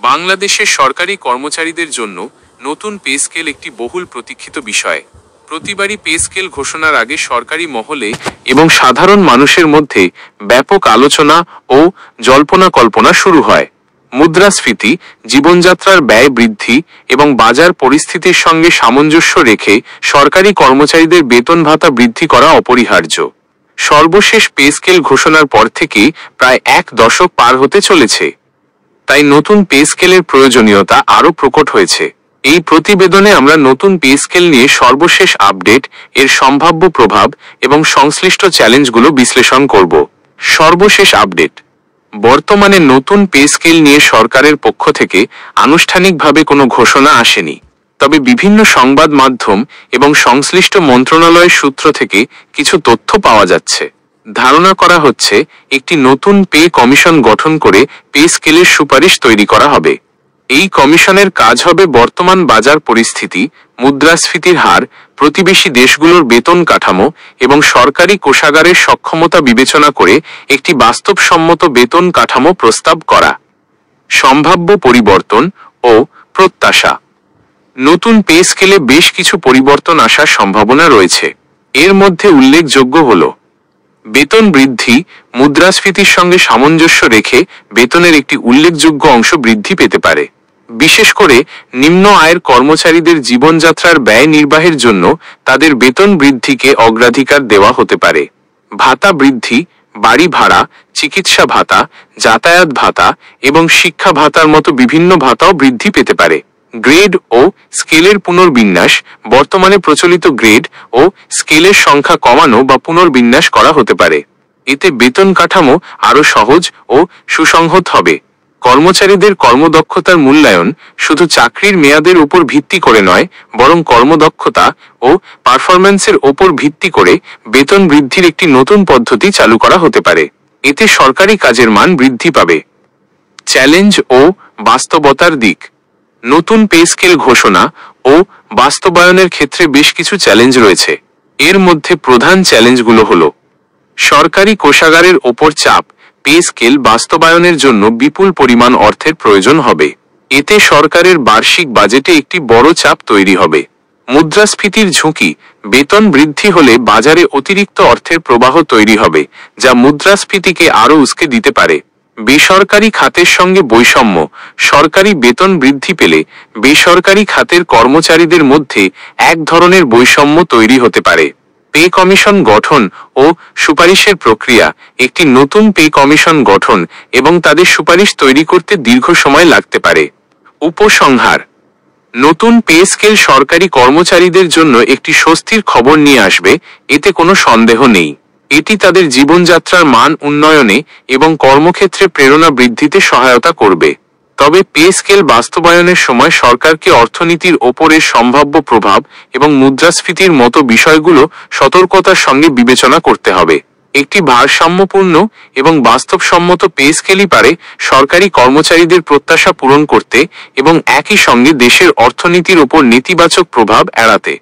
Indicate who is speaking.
Speaker 1: বাংলাদেশের সরকারি কর্মচারীদের জন্য নতুন পে স্কেল একটি বহুল প্রতীক্ষিত বিষয়। প্রতিবারই পে স্কেল ঘোষণার আগে সরকারি মহলে এবং সাধারণ মানুষের মধ্যে ব্যাপক আলোচনা ও জল্পনা কল্পনা শুরু হয়। মুদ্রাস্ফীতি, জীবনযাত্রার ব্যয় বৃদ্ধি এবং বাজার পরিস্থিতির সঙ্গে সামঞ্জস্য রেখে সরকারি কর্মচারীদের বেতন ভাতা বৃদ্ধি করা অপরিহার্য। সর্বশেষ পে স্কেল ঘোষণার পর থেকে প্রায় এক দশক পার হতে চলেছে। তাই নতুন পে স্কেলের প্রয়োজনীয়তা আরও প্রকট হয়েছে। এই প্রতিবেদনে আমরা নতুন পে স্কেল নিয়ে সর্বশেষ আপডেট, এর সম্ভাব্য প্রভাব এবং সংশ্লিষ্ট চ্যালেঞ্জগুলো বিশ্লেষণ করব। সর্বশেষ আপডেট। বর্তমানে নতুন পে স্কেল নিয়ে সরকারের পক্ষ থেকে আনুষ্ঠানিকভাবে কোনো ঘোষণা আসেনি। তবে বিভিন্ন সংবাদ মাধ্যম এবং সংশ্লিষ্ট মন্ত্রণালয়ের সূত্র থেকে কিছু তথ্য পাওয়া যাচ্ছে। ধারণা করা হচ্ছে একটি নতুন পে কমিশন গঠন করে পে স্কেলের সুপারিশ তৈরি করা হবে। এই কমিশনের কাজ হবে বর্তমান বাজার পরিস্থিতি, মুদ্রাস্ফীতির হার, প্রতিবেশী দেশগুলোর বেতন কাঠামো এবং সরকারি কোষাগারের সক্ষমতা বিবেচনা করে একটি বাস্তবসম্মত বেতন কাঠামো প্রস্তাব করা। সম্ভাব্য পরিবর্তন ও প্রত্যাশা। নতুন পে স্কেলে বেশ কিছু পরিবর্তন আসার সম্ভাবনা রয়েছে। এর মধ্যে উল্লেখযোগ্য হল: বেতন বৃদ্ধি, মুদ্রাস্ফীতির সঙ্গে সামঞ্জস্য রেখে বেতনের একটি উল্লেখযোগ্য অংশ বৃদ্ধি পেতে পারে। বিশেষ করে নিম্ন আয়ের কর্মচারীদের জীবনযাত্রার ব্যয় নির্বাহের জন্য তাদের বেতন বৃদ্ধিকে অগ্রাধিকার দেওয়া হতে পারে। ভাতা বৃদ্ধি, বাড়ি ভাড়া, চিকিৎসা ভাতা, যাতায়াত ভাতা এবং শিক্ষা ভাতার মতো বিভিন্ন ভাতাও বৃদ্ধি পেতে পারে। গ্রেড ও স্কেলের পুনর্বিন্যাস, বর্তমানে প্রচলিত গ্রেড ও স্কেলের সংখ্যা কমানো বা পুনর্বিন্যাস করা হতে পারে। এতে বেতন কাঠামো আরও সহজ ও সুসংহত হবে। কর্মচারীদের কর্মদক্ষতার মূল্যায়ন শুধু চাকরির মেয়াদের উপর ভিত্তি করে নয়, বরং কর্মদক্ষতা ও পারফরম্যান্সের ওপর ভিত্তি করে বেতন বৃদ্ধির একটি নতুন পদ্ধতি চালু করা হতে পারে। এতে সরকারি কাজের মান বৃদ্ধি পাবে। চ্যালেঞ্জ ও বাস্তবতার দিক। নতুন পে স্কেল ঘোষণা ও বাস্তবায়নের ক্ষেত্রে বেশ কিছু চ্যালেঞ্জ রয়েছে। এর মধ্যে প্রধান চ্যালেঞ্জগুলো হল: সরকারি কোষাগারের ওপর চাপ। পে স্কেল বাস্তবায়নের জন্য বিপুল পরিমাণ অর্থের প্রয়োজন হবে। এতে সরকারের বার্ষিক বাজেটে একটি বড় চাপ তৈরি হবে। মুদ্রাস্ফীতির ঝুঁকি। বেতন বৃদ্ধি হলে বাজারে অতিরিক্ত অর্থের প্রবাহ তৈরি হবে, যা মুদ্রাস্ফীতিকে আরও উস্কে দিতে পারে। বেসরকারি খাতের সঙ্গে বৈষম্য। সরকারি বেতন বৃদ্ধি পেলে বেসরকারি খাতের কর্মচারীদের মধ্যে এক ধরনের বৈষম্য তৈরি হতে পারে। পে কমিশন গঠন ও সুপারিশের প্রক্রিয়া। একটি নতুন পে কমিশন গঠন এবং তাদের সুপারিশ তৈরি করতে দীর্ঘ সময় লাগতে পারে। উপসংহার: নতুন পে স্কেল সরকারি কর্মচারীদের জন্য একটি স্বস্তির খবর নিয়ে আসবে, এতে কোনো সন্দেহ নেই। এটি তাদের জীবনযাত্রার মান উন্নয়নে এবং কর্মক্ষেত্রে প্রেরণা বৃদ্ধিতে সহায়তা করবে। তবে পে স্কেল বাস্তবায়নের সময় সরকারকে অর্থনীতির ওপরের সম্ভাব্য প্রভাব এবং মুদ্রাস্ফীতির মতো বিষয়গুলো সতর্কতার সঙ্গে বিবেচনা করতে হবে। একটি ভারসাম্যপূর্ণ এবং বাস্তবসম্মত পে স্কেলই পারে সরকারি কর্মচারীদের প্রত্যাশা পূরণ করতে এবং একই সঙ্গে দেশের অর্থনীতির ওপর নেতিবাচক প্রভাব এড়াতে।